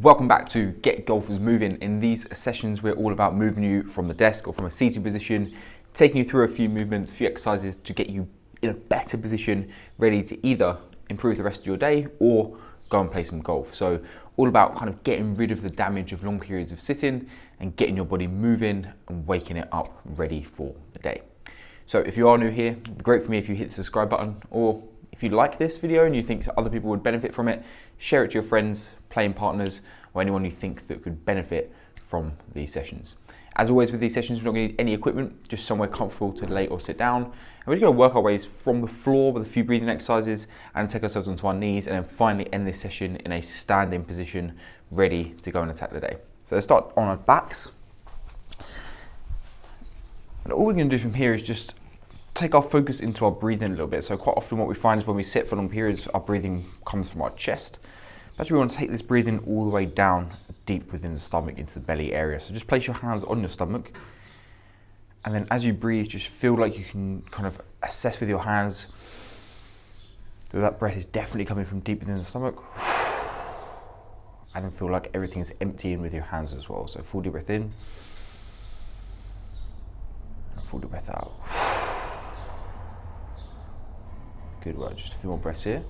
Welcome back to Get Golfers Moving. In these sessions, we're all about moving you from the desk or from a seated position, taking you through a few movements, a few exercises to get you in a better position, ready to either improve the rest of your day or go and play some golf. So all about kind of getting rid of the damage of long periods of sitting and getting your body moving and waking it up ready for the day. So if you are new here, it'd be great for me if you hit the subscribe button, or if you like this video and you think other people would benefit from it, share it to your friends, playing partners, or anyone you think that could benefit from these sessions. As always with these sessions, we're not going to need any equipment, just somewhere comfortable to lay or sit down. And we're just going to work our ways from the floor with a few breathing exercises and take ourselves onto our knees, and then finally end this session in a standing position, ready to go and attack the day. So let's start on our backs. And all we're going to do from here is just take our focus into our breathing a little bit. So quite often what we find is when we sit for long periods, our breathing comes from our chest. Actually, we want to take this breathing all the way down deep within the stomach into the belly area. So just place your hands on your stomach. And then as you breathe, just feel like you can kind of assess with your hands that that breath is definitely coming from deep within the stomach. And then feel like everything is emptying with your hands as well. So full deep breath in. And full deep breath out. Good work, just a few more breaths here.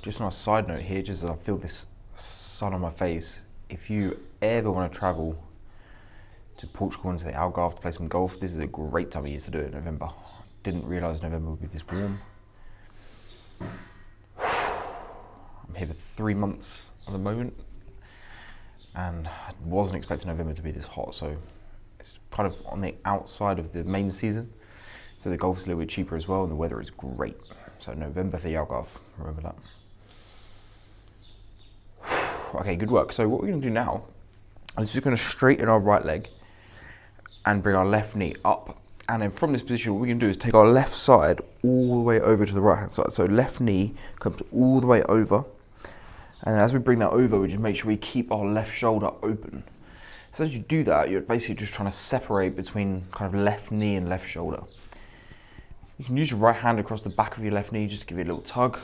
Just on a side note here, just as I feel this sun on my face, if you ever want to travel to Portugal and to the Algarve to play some golf, this is a great time of year to do it in November. Didn't realise November would be this warm. I'm here for 3 months at the moment, and I wasn't expecting November to be this hot, so it's kind of on the outside of the main season. So the golf's a little bit cheaper as well, and the weather is great. So November for the Algarve, remember that. Okay, good work. So what we're going to do now is just going to straighten our right leg and bring our left knee up. And then from this position, what we're going to do is take our left side all the way over to the right hand side. So left knee comes all the way over. And as we bring that over, we just make sure we keep our left shoulder open. So as you do that, you're basically just trying to separate between kind of left knee and left shoulder. You can use your right hand across the back of your left knee just to give it a little tug.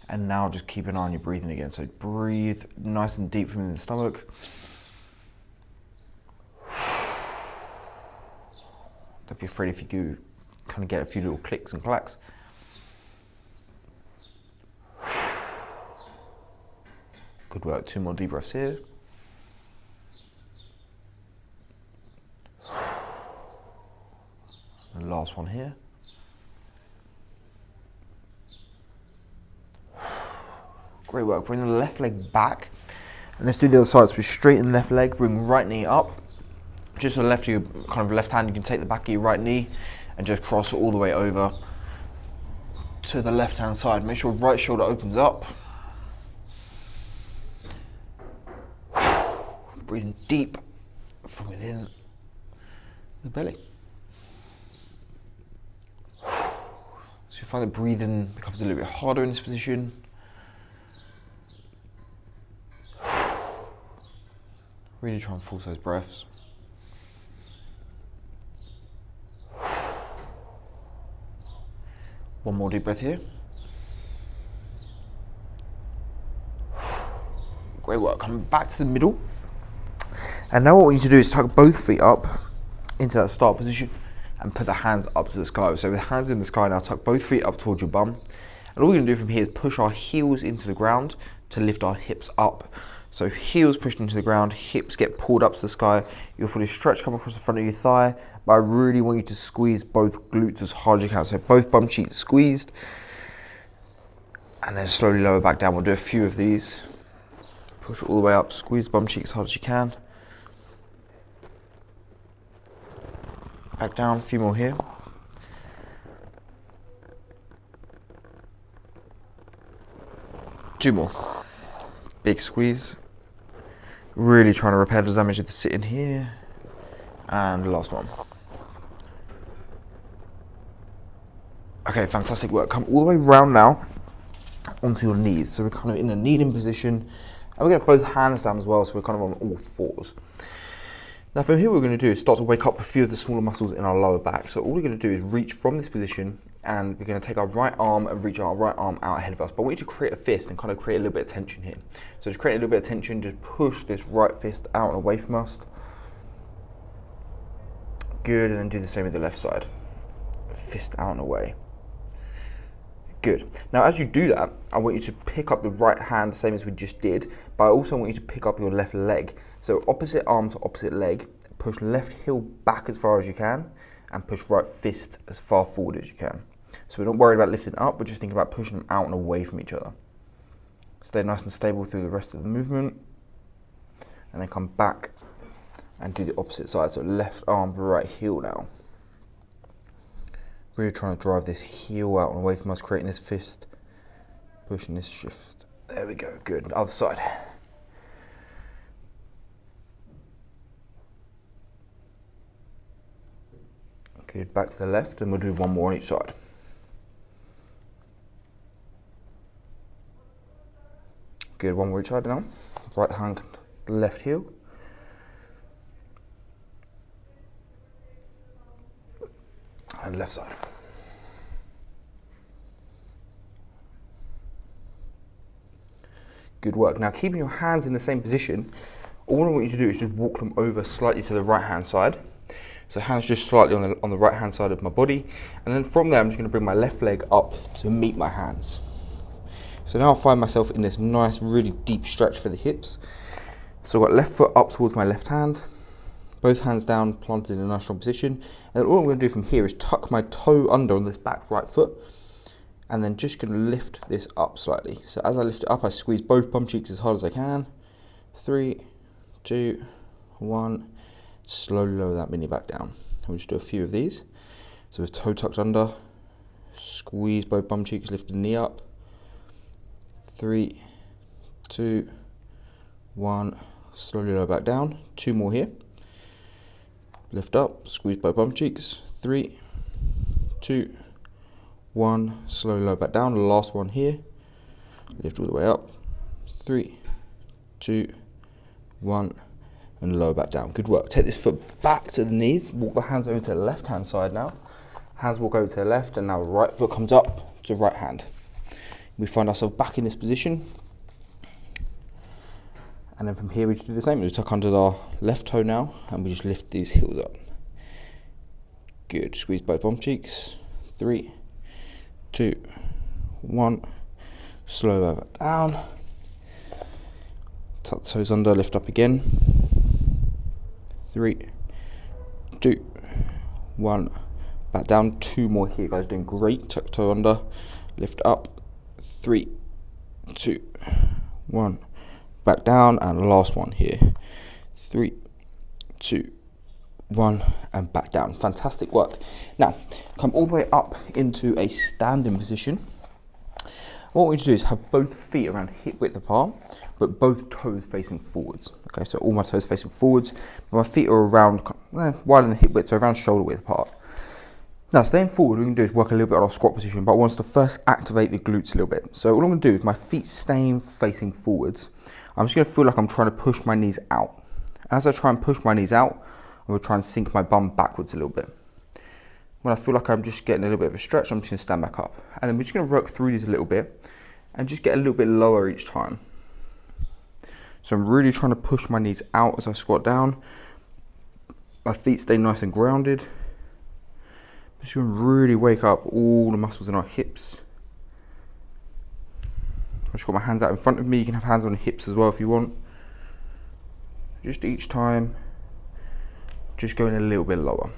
And now just keep an eye on your breathing again. So breathe nice and deep from the stomach. Don't be afraid if you do kind of get a few little clicks and clacks. Good work, 2 more deep breaths here. And last one here. Great work, bring the left leg back. And let's do the other side. So we straighten the left leg, bring right knee up. Just to the left of your kind of left hand, you can take the back of your right knee and just cross it all the way over to the left hand side. Make sure right shoulder opens up. Breathing deep from within the belly. So you find that breathing becomes a little bit harder in this position. Really try and force those breaths. One more deep breath here. Great work, coming back to the middle. And now what we need to do is tuck both feet up into that start position and put the hands up to the sky. So with the hands in the sky now, tuck both feet up towards your bum. And all we're going to do from here is push our heels into the ground to lift our hips up. So heels pushed into the ground, hips get pulled up to the sky. You'll fully stretch, come across the front of your thigh. But I really want you to squeeze both glutes as hard as you can. So both bum cheeks squeezed. And then slowly lower back down. We'll do a few of these. Push all the way up, squeeze bum cheeks as hard as you can. Back down, a few more here. Two more. Big squeeze. Really trying to repair the damage of the sitting here. And last one. Okay, fantastic work. Come all the way round now onto your knees. So we're kind of in a kneeling position. And we're going to have both hands down as well, so we're kind of on all fours. Now from here what we're going to do is start to wake up a few of the smaller muscles in our lower back. So all we're going to do is reach from this position and we're going to take our right arm and reach our right arm out ahead of us. But I want you to create a fist and kind of create a little bit of tension here. So just create a little bit of tension, just push this right fist out and away from us. Good, and then do the same with the left side. Fist out and away. Good. Now as you do that, I want you to pick up the right hand, same as we just did, but I also want you to pick up your left leg. So opposite arm to opposite leg, push left heel back as far as you can, and push right fist as far forward as you can. So we're not worried about lifting up, we're just thinking about pushing them out and away from each other. Stay nice and stable through the rest of the movement, and then come back and do the opposite side. So left arm, right heel now. Really trying to drive this heel out and away from us, creating this fist, pushing this shift. There we go, good. Other side. Good, back to the left, and we'll do one more on each side. Good, one more each side now. Right hand, left heel. And left side. Good work. Now keeping your hands in the same position, all I want you to do is just walk them over slightly to the right hand side. So hands just slightly on the right hand side of my body, and then from there I'm just going to bring my left leg up to meet my hands. So now I find myself in this nice, really deep stretch for the hips. So I've got left foot up towards my left hand, both hands down, planted in a nice strong position. And then all I'm going to do from here is tuck my toe under on this back right foot, and then just going to lift this up slightly. So as I lift it up, I squeeze both bum cheeks as hard as I can. 3, 2, 1. Slowly lower that mini back down. We'll just do a few of these. So with toe tucked under, squeeze both bum cheeks, lift the knee up. 3, 2, 1. Slowly lower back down. 2 more here. Lift up, squeeze both bum cheeks. 3, 2, 1. Slowly lower back down. The last one here. Lift all the way up. 3, 2, 1. And lower back down. Good work. Take this foot back to the knees. Walk the hands over to the left hand side now. Hands walk over to the left, and now right foot comes up to right hand. We find ourselves back in this position. And then from here we just do the same. We just tuck under our left toe now, and we just lift these heels up. Good. Squeeze both bum cheeks. 3, 2, 1. Slow back down. Tuck the toes under, lift up again. 3, 2, 1. Back down. 2 more here, guys. Doing great. Tuck toe under, lift up. 3, 2, 1. Back down, and the last one here. 3, 2, 1, and back down. Fantastic work. Now, come all the way up into a standing position. What we need to do is have both feet around hip width apart, but both toes facing forwards. Okay, so all my toes facing forwards, but my feet are around, wider than hip width, so around shoulder width apart. Now, staying forward, what we can do is work a little bit on our squat position, but I want us to first activate the glutes a little bit. So all I'm going to do is my feet staying facing forwards. I'm just going to feel like I'm trying to push my knees out. As I try and push my knees out, I'm going to try and sink my bum backwards a little bit. When I feel like I'm just getting a little bit of a stretch, I'm just going to stand back up. And then we're just going to work through these a little bit and just get a little bit lower each time. So I'm really trying to push my knees out as I squat down. My feet stay nice and grounded. Just going to really wake up all the muscles in our hips. I've just got my hands out in front of me. You can have hands on the hips as well if you want. Just each time, just going a little bit lower.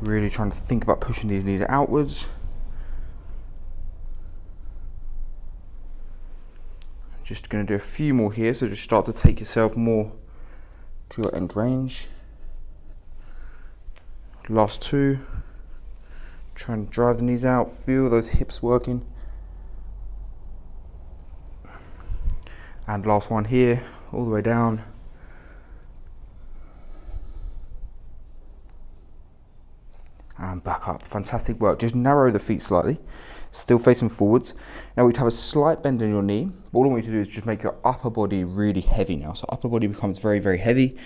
Really trying to think about pushing these knees outwards. Just going to do a few more here, so just start to take yourself more to your end range. Last 2. Try and drive the knees out, feel those hips working. And last one here, all the way down. And back up. Fantastic work. Just narrow the feet slightly, still facing forwards. Now we'd have a slight bend in your knee. All I want you to do is just make your upper body really heavy now. So upper body becomes very, very heavy,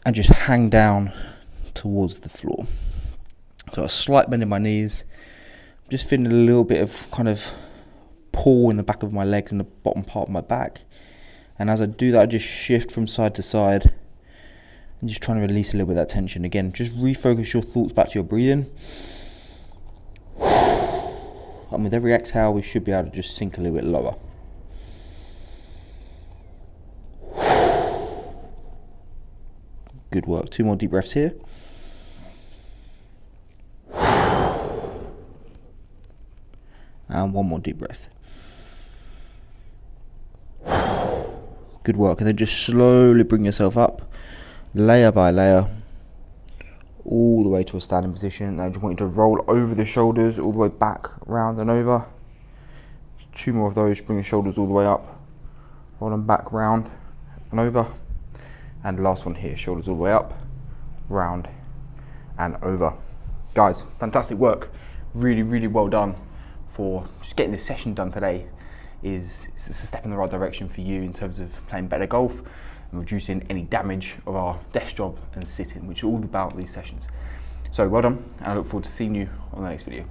and just hang down towards the floor. So a slight bend in my knees. I'm just feeling a little bit of kind of pull in the back of my legs and the bottom part of my back. And as I do that, I just shift from side to side and just trying to release a little bit of that tension. Again, just refocus your thoughts back to your breathing. And with every exhale, we should be able to just sink a little bit lower. Good work. 2 more deep breaths here. And 1 more deep breath. Good work. And then just slowly bring yourself up, layer by layer, all the way to a standing position. And I just want you to roll over the shoulders, all the way back, round and over. 2 more of those. Bring the shoulders all the way up, roll them back, round and over. And last one here, shoulders all the way up, round and over. Guys, fantastic work. Really, really well done for just getting this session done today. It's a step in the right direction for you in terms of playing better golf and reducing any damage of our desk job and sitting, which are all about these sessions. So well done, and I look forward to seeing you on the next video.